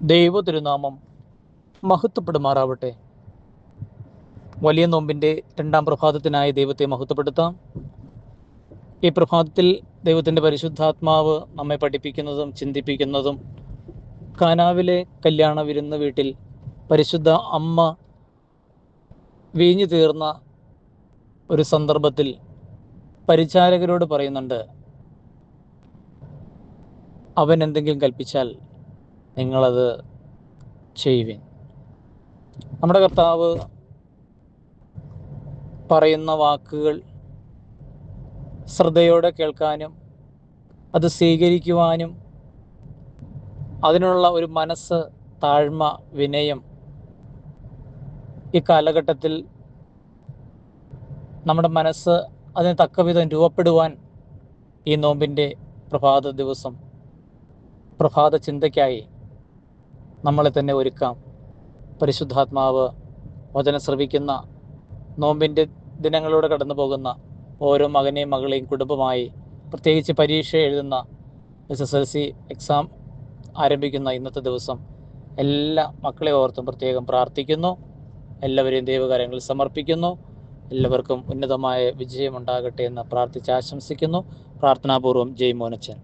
ദൈവ തിരുനാമം മഹത്വപ്പെടുമാറാവട്ടെ. വലിയ നോമ്പിൻ്റെ 2-ാം പ്രഭാതത്തിനായി ദൈവത്തെ മഹത്വപ്പെടുത്താം. ഈ പ്രഭാതത്തിൽ ദൈവത്തിൻ്റെ പരിശുദ്ധാത്മാവ് നമ്മെ പഠിപ്പിക്കുന്നതും ചിന്തിപ്പിക്കുന്നതും കാനാവിലെ കല്യാണ വിരുന്ന് വീട്ടിൽ പരിശുദ്ധ അമ്മ വീഞ്ഞു തീർന്ന ഒരു സന്ദർഭത്തിൽ പരിചാരകരോട് പറയുന്നുണ്ട്, അവൻ എന്തെങ്കിലും കൽപ്പിച്ചാൽ നിങ്ങളത് ചെയ്യുവിൻ. നമ്മുടെ കർത്താവ് പറയുന്ന വാക്കുകൾ ശ്രദ്ധയോടെ കേൾക്കാനും അത് സ്വീകരിക്കുവാനും അതിനുള്ള ഒരു മനസ്സ്, താഴ്മ, വിനയം ഈ കാലഘട്ടത്തിൽ നമ്മുടെ മനസ്സ് അതിന് തക്കവിധം രൂപപ്പെടുവാൻ ഈ നോമ്പിൻ്റെ പ്രഭാത ദിവസം പ്രഭാത ചിന്തയ്ക്കായി നമ്മളെ തന്നെ ഒരുക്കാം. പരിശുദ്ധാത്മാവ് വചനം ശ്രവിക്കുന്ന നോമ്പിൻ്റെ ദിനങ്ങളിലൂടെ കടന്നു പോകുന്ന ഓരോ മകനെയും മകളെയും കുടുംബമായി, പ്രത്യേകിച്ച് പരീക്ഷ എഴുതുന്ന SSLC എക്സാം ആരംഭിക്കുന്ന ഇന്നത്തെ ദിവസം എല്ലാ മക്കളെ ഓർത്തും പ്രത്യേകം പ്രാർത്ഥിക്കുന്നു. എല്ലാവരെയും ദൈവകാര്യങ്ങളിൽ സമർപ്പിക്കുന്നു. എല്ലാവർക്കും ഉന്നതമായ വിജയമുണ്ടാകട്ടെ എന്ന് പ്രാർത്ഥിച്ച് ആശംസിക്കുന്നു. പ്രാർത്ഥനാപൂർവം ജയ് മോനച്ചൻ.